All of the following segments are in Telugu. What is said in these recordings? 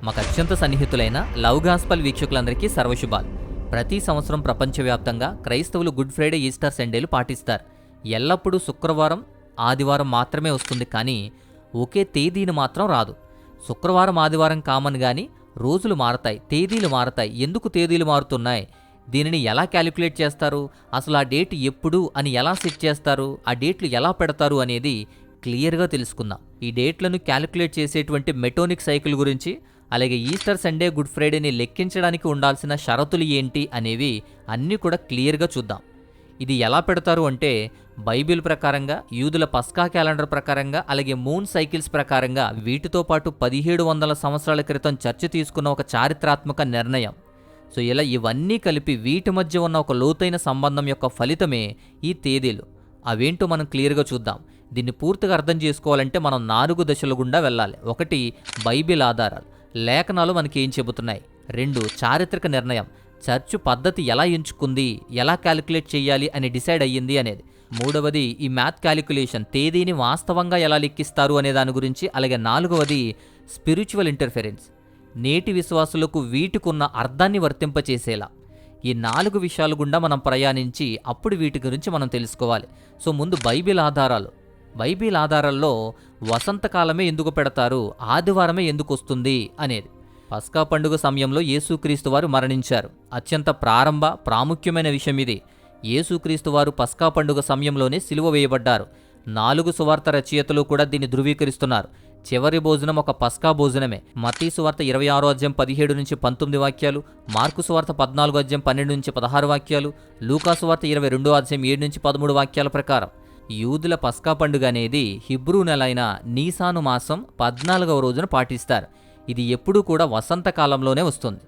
మాకు అత్యంత సన్నిహితులైన లవ్ గాస్పల్ వీక్షకులందరికీ సర్వశుభాలు. ప్రతి సంవత్సరం ప్రపంచవ్యాప్తంగా క్రైస్తవులు గుడ్ ఫ్రైడే, ఈస్టర్ సండేలు పాటిస్తారు. ఎల్లప్పుడూ శుక్రవారం, ఆదివారం మాత్రమే వస్తుంది, కానీ ఒకే తేదీని మాత్రం రాదు. శుక్రవారం, ఆదివారం కామన్, కానీ రోజులు మారతాయి, తేదీలు మారతాయి. ఎందుకు తేదీలు మారుతున్నాయి? దీనిని ఎలా క్యాలిక్యులేట్ చేస్తారు? అసలు ఆ డేట్ ఎప్పుడు అని ఎలా సెట్ చేస్తారు? ఆ డేట్లు ఎలా పెడతారు అనేది క్లియర్గా తెలుసుకుందాం. ఈ డేట్లను క్యాలిక్యులేట్ చేసేటువంటి మెటోనిక్ సైకిల్ గురించి, అలాగే ఈస్టర్ సండే, గుడ్ ఫ్రైడేని లెక్కించడానికి ఉండాల్సిన షరతులు ఏంటి అనేవి అన్నీ కూడా క్లియర్గా చూద్దాం. ఇది ఎలా పెడతారు అంటే, బైబిల్ ప్రకారంగా, యూదుల పస్కా క్యాలెండర్ ప్రకారంగా, అలాగే మూన్ సైకిల్స్ ప్రకారంగా, వీటితో పాటు 1700 సంవత్సరాల క్రితం చర్చ తీసుకున్న ఒక చారిత్రాత్మక నిర్ణయం. సో ఇలా ఇవన్నీ కలిపి వీటి మధ్య ఉన్న ఒక లోతైన సంబంధం యొక్క ఫలితమే ఈ తేదీలు. అవేంటో మనం క్లియర్గా చూద్దాం. దీన్ని పూర్తిగా అర్థం చేసుకోవాలంటే మనం 4 దశల గుండా వెళ్ళాలి. 1, బైబిల్ ఆధారాలు, లేఖనాలు మనకి ఏం చెబుతున్నాయి. 2, చారిత్రక నిర్ణయం, చర్చ్ పద్ధతి ఎలా ఎంచుకుంది, ఎలా క్యాలిక్యులేట్ చేయాలి అని డిసైడ్ అయ్యింది అనేది. 3వది ఈ మ్యాథ్ క్యాలిక్యులేషన్, తేదీని వాస్తవంగా ఎలా లెక్కిస్తారు అనే దాని గురించి. అలాగే 4వది స్పిరిచువల్ ఇంటర్ఫెరెన్స్, నేటి విశ్వాసులకు వీటికున్న అర్థాన్ని వర్తింపచేసేలా. ఈ 4 విషయాల గుండా మనం ప్రయాణించి అప్పుడు వీటి గురించి మనం తెలుసుకోవాలి. సో ముందు బైబిల్ ఆధారాలు. బైబిల్ ఆధారాల్లో వసంతకాలమే ఎందుకు పెడతారు, ఆదివారమే ఎందుకు వస్తుంది అనేది. పస్కా పండుగ సమయంలో యేసుక్రీస్తు వారు మరణించారు. అత్యంత ప్రాముఖ్యమైన విషయం ఇది. యేసుక్రీస్తు వారు పస్కా పండుగ సమయంలోనే సిలువ వేయబడ్డారు. 4 సువార్త రచయితలు కూడా దీన్ని ధృవీకరిస్తున్నారు. చివరి భోజనం ఒక పస్కా భోజనమే. మత్తయి సువార్త 26వ అధ్యాయం 17 నుంచి 19 వాక్యాలు, మార్కు సువార్త 14వ అధ్యాయం 12 నుంచి 16 వాక్యాలు, లూకా సువార్త 22వ అధ్యాయం 7 నుంచి 13 వాక్యాల ప్రకారం యూదుల పస్కా పండుగ అనేది హిబ్రూ నెల అయిన నీసాను మాసం 14వ రోజున పాటిస్తారు. ఇది ఎప్పుడూ కూడా వసంతకాలంలోనే వస్తుంది.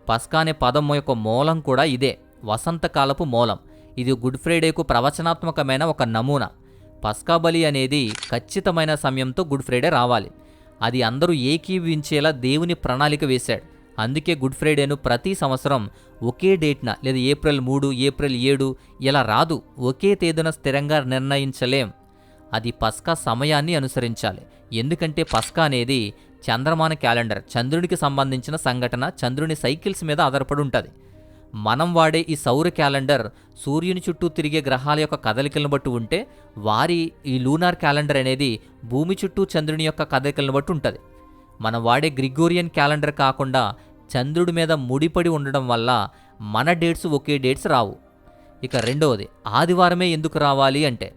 పస్కా అనే పదం యొక్క మూలం కూడా ఇదే, వసంతకాలపు మూలం. ఇది గుడ్ ఫ్రైడేకు ప్రవచనాత్మకమైన ఒక నమూనా. పస్కా బలి అనేది ఖచ్చితమైన సమయంతో గుడ్ ఫ్రైడే రావాలి. అది అందరూ ఏకీవించేలా దేవుని ప్రణాళిక వేశాడు. అందుకే గుడ్ ఫ్రైడేను ప్రతి సంవత్సరం ఒకే డేట్న, లేదా ఏప్రిల్ 3, ఏప్రిల్ 7 ఇలా రాదు. ఒకే తేదీన స్థిరంగా నిర్ణయించలేం. అది పస్కా సమయాన్ని అనుసరించాలి. ఎందుకంటే పస్కా అనేది చంద్రమాన క్యాలెండర్, చంద్రునికి సంబంధించిన సంఘటన, చంద్రుని సైకిల్స్ మీద ఆధారపడి ఉంటుంది. మనం వాడే ఈ సౌర క్యాలెండర్ సూర్యుని చుట్టూ తిరిగే గ్రహాల యొక్క కదలికలను బట్టి ఉంటే, వారి ఈ లూనార్ క్యాలెండర్ అనేది భూమి చుట్టూ చంద్రుని యొక్క కదలికలను బట్టి ఉంటుంది. మనం వాడే గ్రిగోరియన్ క్యాలెండర్ కాకుండా చంద్రుడి మీద ముడిపడి ఉండడం వల్ల మన డేట్స్ ఒకే డేట్స్ రావు. ఇక 2వది, ఆదివారమే ఎందుకు రావాలి అంటే,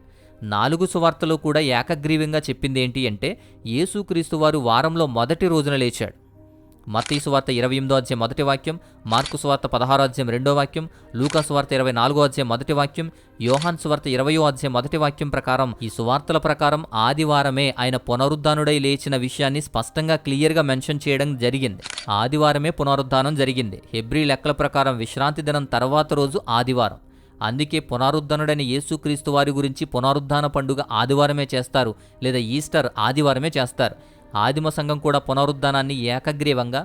4 సువార్తలు కూడా ఏకగ్రీవంగా చెప్పింది ఏంటి అంటే, యేసుక్రీస్తు వారు వారంలో మొదటి రోజున లేచాడు. మత్తయి సువార్త 28వ అధ్యాయం 1వ వాక్యం, మార్కు సువార్త 16వ అధ్యాయం 2వ వాక్యం, లూకా సువార్త 24వ అధ్యాయం 1వ వాక్యం, యోహాన్ సువార్త 20వ అధ్యాయం 1వ వాక్యం ప్రకారం, ఈ సువార్తల ప్రకారం ఆదివారమే ఆయన పునరుద్ధానుడై లేచిన విషయాన్ని స్పష్టంగా క్లియర్గా మెన్షన్ చేయడం జరిగింది. ఆదివారమే పునరుద్ధానం జరిగింది. హెబ్రీ లెక్కల ప్రకారం విశ్రాంతి దినం తర్వాత రోజు ఆదివారం. అందుకే పునరుద్ధనుడైన యేసుక్రీస్తు వారి గురించి పునరుద్ధాన పండుగ ఆదివారమే చేస్తారు, లేదా ఈస్టర్ ఆదివారమే చేస్తారు. ఆదిమ సంఘం కూడా పునరుద్ధానాన్ని ఏకగ్రీవంగా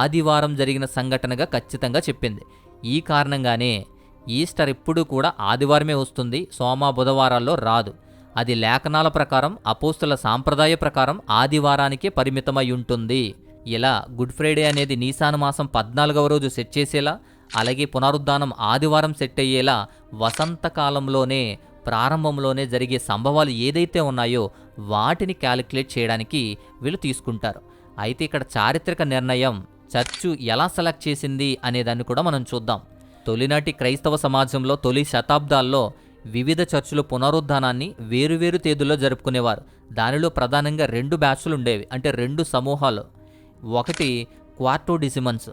ఆదివారం జరిగిన సంఘటనగా ఖచ్చితంగా చెప్పింది. ఈ కారణంగానే ఈస్టర్ ఎప్పుడూ కూడా ఆదివారమే వస్తుంది, సోమ బుధవారాల్లో రాదు. అది లేఖనాల ప్రకారం, అపోస్తుల సాంప్రదాయ ప్రకారం ఆదివారానికే పరిమితమై ఉంటుంది. ఇలా గుడ్ ఫ్రైడే అనేది నీసాను మాసం 14వ రోజు సెట్ చేసేలా, అలాగే పునరుద్ధానం ఆదివారం సెట్ అయ్యేలా వసంతకాలంలోనే, ప్రారంభంలోనే జరిగే సంభవాలు ఏదైతే ఉన్నాయో వాటిని క్యాలిక్యులేట్ చేయడానికి వీళ్ళు తీసుకుంటారు. అయితే ఇక్కడ చారిత్రక నిర్ణయం, చర్చు ఎలా సెలెక్ట్ చేసింది అనేదాన్ని కూడా మనం చూద్దాం. తొలినాటి క్రైస్తవ సమాజంలో తొలి శతాబ్దాల్లో వివిధ చర్చులు పునరుద్ధానాన్ని వేరువేరు తేదీల్లో జరుపుకునేవారు. దానిలో ప్రధానంగా 2 బ్యాచ్లు ఉండేవి, అంటే 2 సమూహాలు. 1 క్వార్టోడిసిమన్స్,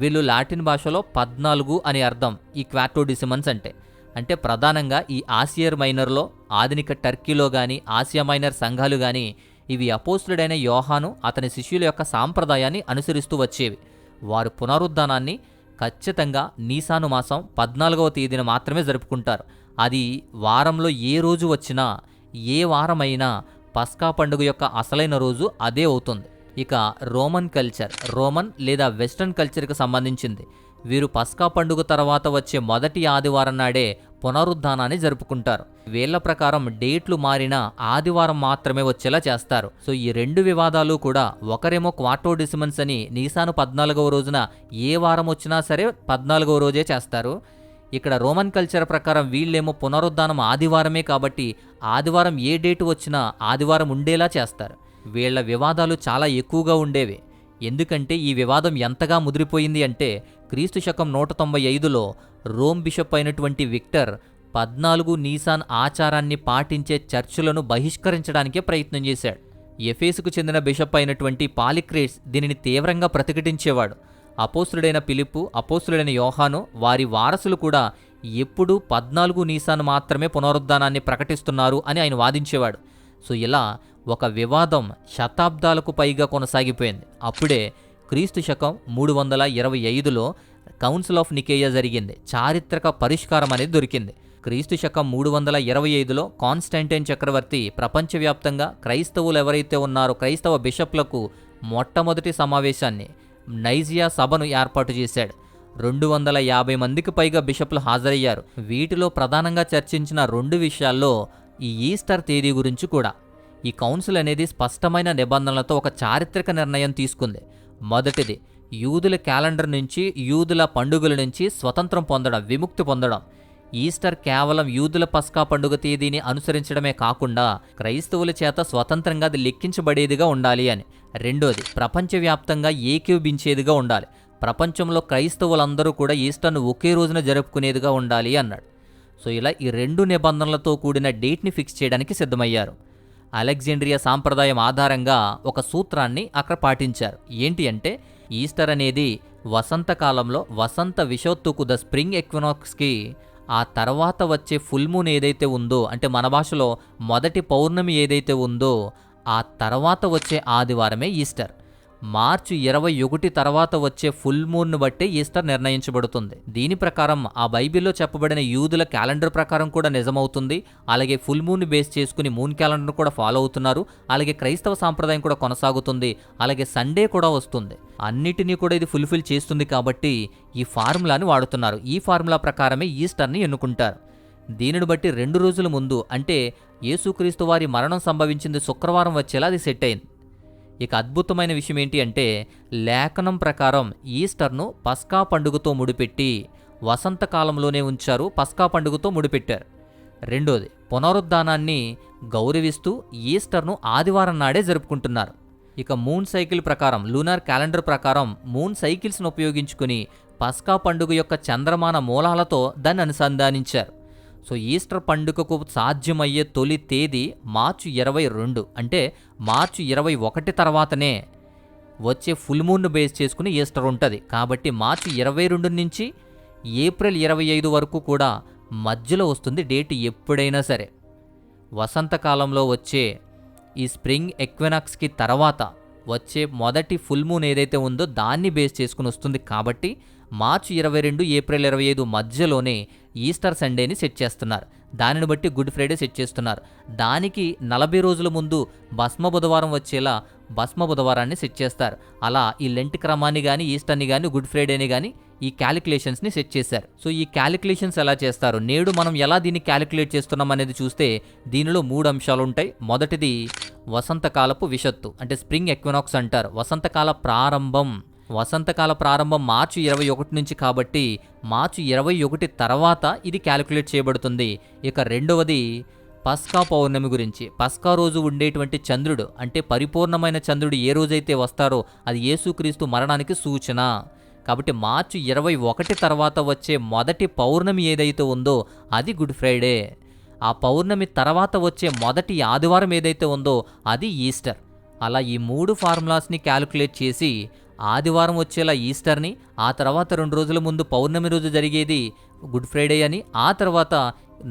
వీళ్ళు లాటిన్ భాషలో 14 అని అర్థం. ఈ క్వార్టోడిసిమన్స్ అంటే ప్రధానంగా ఈ ఆసియర్ మైనర్లో, ఆధునిక టర్కీలో కానీ, ఆసియా మైనర్ సంఘాలు కానీ, ఇవి అపోస్తులుడైన యోహాను అతని శిష్యుల యొక్క సాంప్రదాయాన్ని అనుసరిస్తూ వచ్చేవి. వారు పునరుద్ధానాన్ని ఖచ్చితంగా నీసాను మాసం 14వ తేదీన మాత్రమే జరుపుకుంటారు. అది వారంలో ఏ రోజు వచ్చినా, ఏ వారమైనా పస్కా పండుగ యొక్క అసలైన రోజు అదే అవుతుంది. ఇక రోమన్ కల్చర్, రోమన్ లేదా వెస్ట్రన్ కల్చర్కి సంబంధించింది. వీరు పస్కా పండుగ తర్వాత వచ్చే మొదటి ఆదివారం నాడే పునరుద్ధానాన్ని జరుపుకుంటారు. వీళ్ళ ప్రకారం డేట్లు మారినా ఆదివారం మాత్రమే వచ్చేలా చేస్తారు. సో ఈ రెండు వివాదాలు కూడా, ఒకరేమో క్వార్టోడెసిమన్స్ అని నీసాను 14వ రోజున ఏ వారం వచ్చినా సరే 14వ రోజే చేస్తారు. ఇక్కడ రోమన్ కల్చర్ ప్రకారం వీళ్ళేమో పునరుద్ధానం ఆదివారమే కాబట్టి ఆదివారం ఏ డేటు వచ్చినా ఆదివారం ఉండేలా చేస్తారు. వీళ్ళ వివాదాలు చాలా ఎక్కువగా ఉండేవి. ఎందుకంటే ఈ వివాదం ఎంతగా ముదిరిపోయింది అంటే క్రీస్తు శకం 195లో రోమ్ బిషప్ అయినటువంటి విక్టర్ 14 నీసాన్ ఆచారాన్ని పాటించే చర్చులను బహిష్కరించడానికే ప్రయత్నం చేశాడు. ఎఫేసుకు చెందిన బిషప్ అయినటువంటి పాలిక్రేట్స్ దీనిని తీవ్రంగా ప్రతిఘటించేవాడు. అపోస్తులుడైన ఫిలిప్పు, అపోస్తులుడైన యోహాను, వారి వారసులు కూడా ఎప్పుడూ 14 నీసాన్ మాత్రమే పునరుద్ధానాన్ని ప్రకటిస్తున్నారు అని ఆయన వాదించేవాడు. సో ఇలా ఒక వివాదం శతాబ్దాలకు పైగా కొనసాగిపోయింది. అప్పుడే క్రీస్తు శకం 325లో కౌన్సిల్ ఆఫ్ నికేయా జరిగింది. చారిత్రక పరిష్కారం అనేది దొరికింది. క్రీస్తు శకం 325లో కాన్స్టాంటైన్ చక్రవర్తి ప్రపంచవ్యాప్తంగా క్రైస్తవులు ఎవరైతే ఉన్నారో క్రైస్తవ బిషప్లకు మొట్టమొదటి సమావేశాన్ని, నైజియా సభను ఏర్పాటు చేశాడు. 250 మందికి పైగా బిషప్లు హాజరయ్యారు. వీటిలో ప్రధానంగా చర్చించిన 2 విషయాల్లో ఈ ఈస్టర్ తేదీ గురించి కూడా. ఈ కౌన్సిల్ అనేది స్పష్టమైన నిబంధనలతో ఒక చారిత్రక నిర్ణయం తీసుకుంది. మొదటిది, యూదుల క్యాలెండర్ నుంచి, యూదుల పండుగల నుంచి స్వతంత్రం పొందడం, విముక్తి పొందడం. ఈస్టర్ కేవలం యూదుల పస్కా పండుగ తేదీని అనుసరించడమే కాకుండా క్రైస్తవుల చేత స్వతంత్రంగా అది లెక్కించబడేదిగా ఉండాలి అని. రెండోది, ప్రపంచవ్యాప్తంగా ఏకీభవించేదిగా ఉండాలి. ప్రపంచంలో క్రైస్తవులందరూ కూడా ఈస్టర్ను ఒకే రోజున జరుపుకునేదిగా ఉండాలి అన్నాడు. సో ఇలా ఈ 2 నిబంధనలతో కూడిన డేట్ని ఫిక్స్ చేయడానికి సిద్ధమయ్యారు. అలెగ్జాండ్రియా సాంప్రదాయం ఆధారంగా ఒక సూత్రాన్ని అక్కడ పాటించారు. ఏంటి అంటే ఈస్టర్ అనేది వసంతకాలంలో వసంత విషోత్తుకు, ద స్ప్రింగ్ ఎక్వినాక్స్కి ఆ తర్వాత వచ్చే ఫుల్ మూన్ ఏదైతే ఉందో, అంటే మన భాషలో మొదటి పౌర్ణమి ఏదైతే ఉందో ఆ తర్వాత వచ్చే ఆదివారమే ఈస్టర్. మార్చి 21 తర్వాత వచ్చే ఫుల్ మూన్ను బట్టే ఈస్టర్ నిర్ణయించబడుతుంది. దీని ప్రకారం ఆ బైబిల్లో చెప్పబడిన యూదుల క్యాలెండర్ ప్రకారం కూడా నిజమవుతుంది. అలాగే ఫుల్ మూన్ బేస్ చేసుకుని మూన్ క్యాలెండర్ కూడా ఫాలో అవుతున్నారు. అలాగే క్రైస్తవ సాంప్రదాయం కూడా కొనసాగుతుంది. అలాగే సండే కూడా వస్తుంది. అన్నిటినీ కూడా ఇది ఫుల్ఫిల్ చేస్తుంది కాబట్టి ఈ ఫార్ములాని వాడుతున్నారు. ఈ ఫార్ములా ప్రకారమే ఈస్టర్ని ఎన్నుకుంటారు. దీనిని బట్టి 2 రోజుల ముందు, అంటే యేసుక్రీస్తు వారి మరణం సంభవించింది శుక్రవారం వచ్చేలా అది సెట్ అయింది. ఇక అద్భుతమైన విషయం ఏంటి అంటే లేఖనం ప్రకారం ఈస్టర్ను పస్కా పండుగతో ముడిపెట్టి వసంతకాలంలోనే ఉంచారు. పస్కా పండుగతో ముడిపెట్టారు. రెండోది, పునరుద్ధానాన్ని గౌరవిస్తూ ఈస్టర్ను ఆదివారం నాడే జరుపుకుంటున్నారు. ఇక మూన్ సైకిల్ ప్రకారం, లూనార్ క్యాలెండర్ ప్రకారం మూన్ సైకిల్స్ను ఉపయోగించుకుని పస్కా పండుగ యొక్క చంద్రమాన మూలాలతో దాన్ని అనుసంధానించారు. సో ఈస్టర్ పండుగకు సాధ్యమయ్యే తొలి తేదీ మార్చి 22, అంటే మార్చి 21 తర్వాతనే వచ్చే ఫుల్ మూన్ను బేస్ చేసుకుని ఈస్టర్ ఉంటుంది. కాబట్టి మార్చి 22 నుంచి ఏప్రిల్ 25 వరకు కూడా మధ్యలో వస్తుంది డేట్ ఎప్పుడైనా సరే. వసంతకాలంలో వచ్చే ఈ స్ప్రింగ్ ఎక్వినాక్స్కి తర్వాత వచ్చే మొదటి ఫుల్ మూన్ ఏదైతే ఉందో దాన్ని బేస్ చేసుకుని వస్తుంది. కాబట్టి మార్చి 22, ఏప్రిల్ 25 మధ్యలోనే ఈస్టర్ సండేని సెట్ చేస్తున్నారు. దానిని బట్టి గుడ్ ఫ్రైడే సెట్ చేస్తున్నారు. దానికి 40 రోజుల ముందు భస్మ బుధవారం వచ్చేలా భస్మ బుధవారాన్ని సెట్ చేస్తారు. అలా ఈ లెంట్ క్రమాన్ని కానీ, ఈస్టర్ని కానీ, గుడ్ ఫ్రైడేని కానీ ఈ క్యాలిక్యులేషన్స్ని సెట్ చేశారు. సో ఈ క్యాలిక్యులేషన్స్ ఎలా చేస్తారు, నేడు మనం ఎలా దీన్ని క్యాలిక్యులేట్ చేస్తున్నాం అనేది చూస్తే దీనిలో 3 అంశాలు ఉంటాయి. మొదటిది వసంతకాలపు విషత్తు, అంటే స్ప్రింగ్ ఎక్వినాక్స్ అంటారు. వసంతకాల ప్రారంభం మార్చి 21 నుంచి కాబట్టి మార్చి 21 తర్వాత ఇది క్యాలిక్యులేట్ చేయబడుతుంది. ఇక రెండవది పస్కా పౌర్ణమి గురించి. పస్కా రోజు ఉండేటువంటి చంద్రుడు, అంటే పరిపూర్ణమైన చంద్రుడు ఏ రోజైతే వస్తారో అది యేసుక్రీస్తు మరణానికి సూచన. కాబట్టి మార్చి 21 తర్వాత వచ్చే మొదటి పౌర్ణమి ఏదైతే ఉందో అది గుడ్ ఫ్రైడే. ఆ పౌర్ణమి తర్వాత వచ్చే మొదటి ఆదివారం ఏదైతే ఉందో అది ఈస్టర్. అలా ఈ 3 ఫార్ములాస్ని క్యాలిక్యులేట్ చేసి ఆదివారం వచ్చేలా ఈస్టర్ని, ఆ తర్వాత 2 రోజుల ముందు పౌర్ణమి రోజు జరిగేది గుడ్ ఫ్రైడే అని, ఆ తర్వాత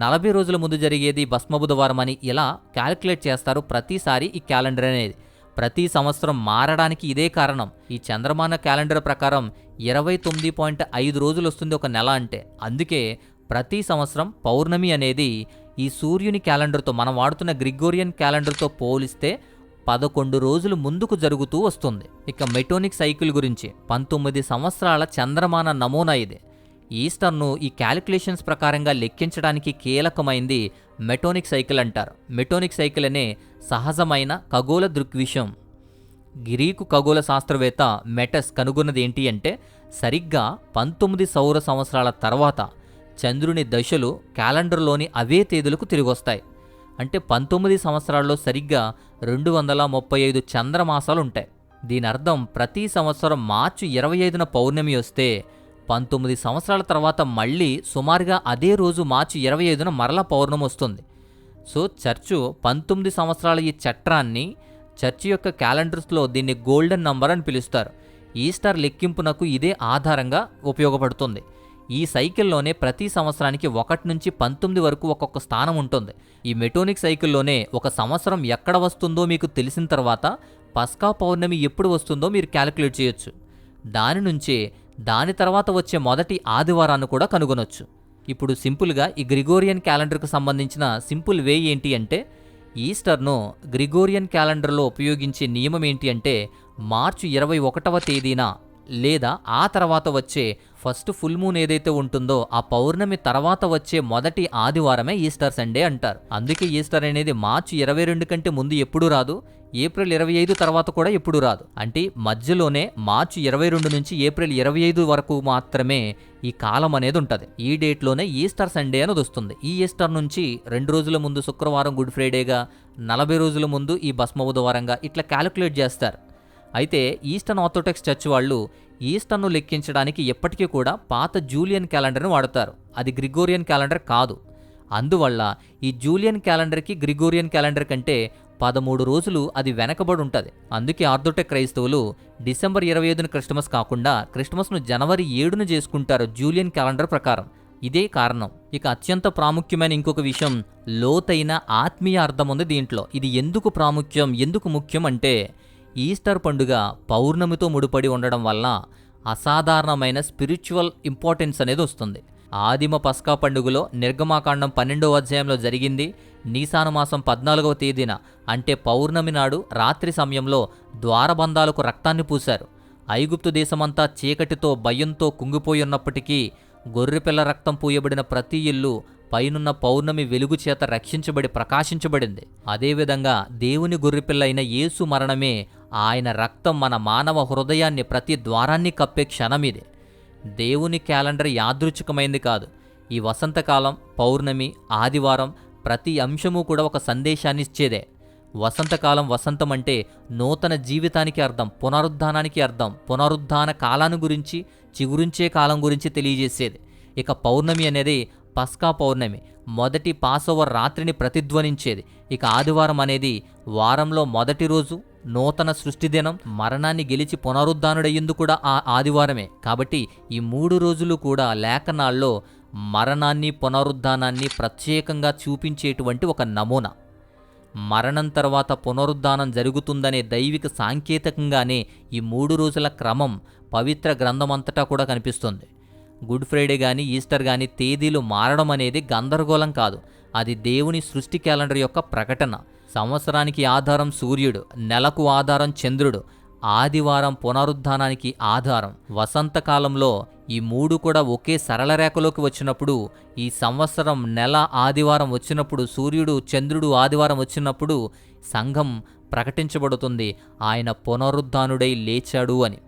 40 రోజుల ముందు జరిగేది భస్మ బుధవారం అని ఇలా క్యాలిక్యులేట్ చేస్తారు ప్రతిసారి ఈ క్యాలెండర్ అనేది. ప్రతి సంవత్సరం మారడానికి ఇదే కారణం. ఈ చంద్రమాన క్యాలెండర్ ప్రకారం 29.5 రోజులు వస్తుంది ఒక నెల అంటే. అందుకే ప్రతి సంవత్సరం పౌర్ణమి అనేది ఈ సూర్యుని క్యాలెండర్తో, మనం వాడుతున్న గ్రిగోరియన్ క్యాలెండర్తో పోలిస్తే 11 రోజులు ముందుకు జరుగుతూ వస్తుంది. ఇక మెటోనిక్ సైకిల్ గురించి 19 సంవత్సరాల చంద్రమాన నమూనా ఇది. ఈస్టర్ను ఈ క్యాలిక్యులేషన్స్ ప్రకారంగా లెక్కించడానికి కీలకమైంది మెటోనిక్ సైకిల్ అంటారు. మెటోనిక్ సైకిల్ అనే సహజమైన ఖగోళ దృగ్విషయం గ్రీకు ఖగోళ శాస్త్రవేత్త మెటస్ కనుగొన్నది ఏంటి అంటే, సరిగ్గా 19 సౌర సంవత్సరాల తర్వాత చంద్రుని దశలు క్యాలెండర్లోని అవే తేదీలకు తిరిగొస్తాయి. అంటే 19 సంవత్సరాల్లో సరిగ్గా 235 చంద్రమాసాలుంటాయి. దీని అర్థం ప్రతి సంవత్సరం మార్చి 25న పౌర్ణమి వస్తే 19 సంవత్సరాల తర్వాత మళ్ళీ సుమారుగా అదే రోజు మార్చి 25న మరలా పౌర్ణమి వస్తుంది. సో చర్చు 19 సంవత్సరాల ఈ చట్రాన్ని చర్చి యొక్క క్యాలెండర్స్లో దీన్ని గోల్డెన్ నంబర్ అని పిలుస్తారు. ఈస్టర్ లెక్కింపునకు ఇదే ఆధారంగా ఉపయోగపడుతుంది. ఈ సైకిల్లోనే ప్రతి సంవత్సరానికి 1 నుంచి 19 వరకు ఒక్కొక్క స్థానం ఉంటుంది. ఈ మెటోనిక్ సైకిల్లోనే ఒక సంవత్సరం ఎక్కడ వస్తుందో మీకు తెలిసిన తర్వాత పస్కా పౌర్ణమి ఎప్పుడు వస్తుందో మీరు క్యాలిక్యులేట్ చేయొచ్చు. దాని నుంచే దాని తర్వాత వచ్చే మొదటి ఆదివారాన్ని కూడా కనుగొనొచ్చు. ఇప్పుడు సింపుల్గా ఈ గ్రిగోరియన్ క్యాలెండర్కు సంబంధించిన సింపుల్ వే ఏంటి అంటే, ఈస్టర్ను గ్రిగోరియన్ క్యాలెండర్లో ఉపయోగించే నియమం ఏంటి అంటే, మార్చి 21వ తేదీన లేదా ఆ తర్వాత వచ్చే ఫస్ట్ ఫుల్ మూన్ ఏదైతే ఉంటుందో ఆ పౌర్ణమి తర్వాత వచ్చే మొదటి ఆదివారమే ఈస్టర్ సండే అంటారు. అందుకే ఈస్టర్ అనేది మార్చి 22 కంటే ముందు ఎప్పుడూ రాదు, ఏప్రిల్ 25 తర్వాత కూడా ఎప్పుడూ రాదు. అంటే మధ్యలోనే మార్చి 22 నుంచి ఏప్రిల్ 25 వరకు మాత్రమే ఈ కాలం అనేది ఉంటుంది. ఈ డేట్లోనే ఈస్టర్ సండే అనేది వస్తుంది. ఈ ఈస్టర్ నుంచి 2 రోజుల ముందు శుక్రవారం గుడ్ ఫ్రైడేగా, 40 రోజుల ముందు ఈ భస్మ బుధవారంగా ఇట్లా క్యాలిక్యులేట్ చేస్తారు. అయితే ఈస్టర్న్ ఆర్థోడాక్స్ చర్చ్ వాళ్ళు ఈస్టర్ను లెక్కించడానికి ఎప్పటికీ కూడా పాత జూలియన్ క్యాలెండర్ని వాడతారు. అది గ్రిగోరియన్ క్యాలెండర్ కాదు. అందువల్ల ఈ జూలియన్ క్యాలెండర్కి గ్రిగోరియన్ క్యాలెండర్ కంటే 13 రోజులు అది వెనకబడి ఉంటుంది. అందుకే ఆర్థోడాక్స్ క్రైస్తవులు డిసెంబర్ 25న క్రిస్టమస్ కాకుండా క్రిస్టమస్ను జనవరి 7న చేసుకుంటారు జూలియన్ క్యాలెండర్ ప్రకారం. ఇదే కారణం. ఇక అత్యంత ప్రాముఖ్యమైన ఇంకొక విషయం, లోతైన ఆత్మీయ అర్థం ఉంది దీంట్లో. ఇది ఎందుకు ప్రాముఖ్యం, ఎందుకు ముఖ్యం అంటే, ఈస్టర్ పండుగ పౌర్ణమితో ముడిపడి ఉండడం వల్ల అసాధారణమైన స్పిరిచువల్ ఇంపార్టెన్స్ అనేది వస్తుంది. ఆదిమ పస్కా పండుగలో నిర్గమాకాండం 12వ అధ్యాయంలో జరిగింది. నీసాను మాసం 14వ తేదీన అంటే పౌర్ణమి నాడు రాత్రి సమయంలో ద్వారబంధాలకు రక్తాన్ని పూశారు. ఐగుప్తు దేశమంతా చీకటితో భయంతో కుంగిపోయి ఉన్నప్పటికీ గొర్రెపిల్ల రక్తం పూయబడిన ప్రతి ఇల్లు పైనున్న పౌర్ణమి వెలుగు చేత రక్షించబడి ప్రకాశించబడింది. అదేవిధంగా దేవుని గొర్రెపిల్ల అయిన యేసు మరణమే, ఆయన రక్తం మన మానవ హృదయాన్ని ప్రతి ద్వారాన్ని కప్పే క్షణమిది. దేవుని క్యాలెండర్ యాదృచ్ఛికమైంది కాదు. ఈ వసంతకాలం, పౌర్ణమి, ఆదివారం ప్రతి అంశము కూడా ఒక సందేశాన్ని ఇచ్చేదే. వసంతకాలం, వసంతం అంటే నూతన జీవితానికి అర్థం, పునరుద్ధానానికి అర్థం, పునరుద్ధాన కాలాన్ని గురించి, చిగురించే కాలం గురించి తెలియజేసేది. ఇక పౌర్ణమి అనేది పస్కా పౌర్ణమి, మొదటి పాసోవర్ రాత్రిని ప్రతిధ్వనించేది. ఇక ఆదివారం అనేది వారంలో మొదటి రోజు, నూతన సృష్టి దినం, మరణాన్ని గెలిచి పునరుద్ధానుడయ్యింది కూడా ఆ ఆదివారమే. కాబట్టి ఈ 3 రోజులు కూడా లేఖనాల్లో మరణాన్ని, పునరుద్ధానాన్ని ప్రత్యేకంగా చూపించేటువంటి ఒక నమూనా. మరణం తర్వాత పునరుద్ధానం జరుగుతుందనే దైవిక సాంకేతికంగానే ఈ 3 రోజుల క్రమం పవిత్ర గ్రంథమంతటా కూడా కనిపిస్తుంది. గుడ్ ఫ్రైడే కానీ ఈస్టర్ కానీ తేదీలు మారడం అనేది గందరగోళం కాదు. అది దేవుని సృష్టి క్యాలెండర్ యొక్క ప్రకటన. సంవత్సరానికి ఆధారం సూర్యుడు, నెలకు ఆధారం చంద్రుడు, ఆదివారం పునరుద్ధానానికి ఆధారం. వసంతకాలంలో ఈ 3 కూడా ఒకే సరళ రేఖలోకి వచ్చినప్పుడు, ఈ సంవత్సరం నెల ఆదివారం వచ్చినప్పుడు, సూర్యుడు చంద్రుడు ఆదివారం వచ్చినప్పుడు సంఘం ప్రకటించబడుతుంది, ఆయన పునరుద్ధానుడై లేచాడు అని.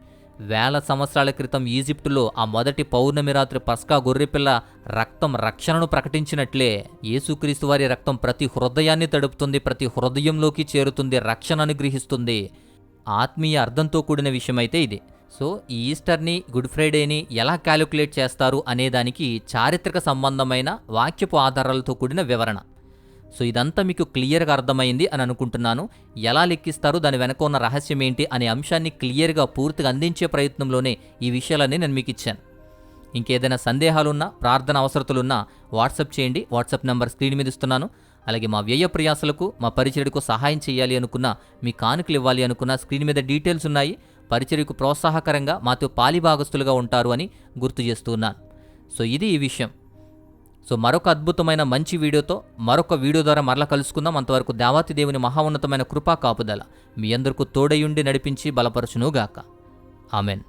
వేల సంవత్సరాల క్రితం ఈజిప్టులో ఆ మొదటి పౌర్ణమి రాత్రి పస్కా గొర్రెపిల్ల రక్తం రక్షణను ప్రకటించినట్లే యేసుక్రీస్తు వారి రక్తం ప్రతి హృదయాన్ని తడుపుతుంది, ప్రతి హృదయంలోకి చేరుతుంది, రక్షణ అనుగ్రహిస్తుంది. ఆత్మీయ అర్థంతో కూడిన విషయమైతే ఇది. సో ఈ ఈస్టర్ని, గుడ్ ఫ్రైడేని ఎలా క్యాలిక్యులేట్ చేస్తారు అనేదానికి చారిత్రక సంబంధమైన వాక్యపు ఆధారాలతో కూడిన వివరణ. సో ఇదంతా మీకు క్లియర్గా అర్థమైంది అని అనుకుంటున్నాను. ఎలా లెక్కిస్తారు, దాని వెనక ఉన్న రహస్యం ఏంటి అనే అంశాన్ని క్లియర్గా పూర్తిగా అందించే ప్రయత్నంలోనే ఈ విషయాలన్నీ నేను మీకు ఇచ్చాను. ఇంకేదైనా సందేహాలున్నా, ప్రార్థన అవసరతలున్నా వాట్సాప్ చేయండి. వాట్సాప్ నెంబర్ స్క్రీన్ మీద ఇస్తున్నాను. అలాగే మా వ్యయ ప్రయాసలకు, మా పరిచర్యకు సహాయం చేయాలి అనుకున్నా, మీ కానుకలు ఇవ్వాలి అనుకున్నా స్క్రీన్ మీద డీటెయిల్స్ ఉన్నాయి. పరిచర్యకు ప్రోత్సాహకరంగా మాతో పాలిభాగస్తులుగా ఉంటారు అని గుర్తు చేస్తూ ఉన్నాను. సో ఇది ఈ విషయం. సో మరొక అద్భుతమైన మంచి వీడియోతో మరొక వీడియో ద్వారా మరలా కలుసుకుందాం. అంతవరకు దేవాతి దేవుని మహా ఉన్నతమైన కృపా కాపుదల మీ అందరికీ తోడయుండి నడిపించి బలపరచునుగాక. ఆమెన్.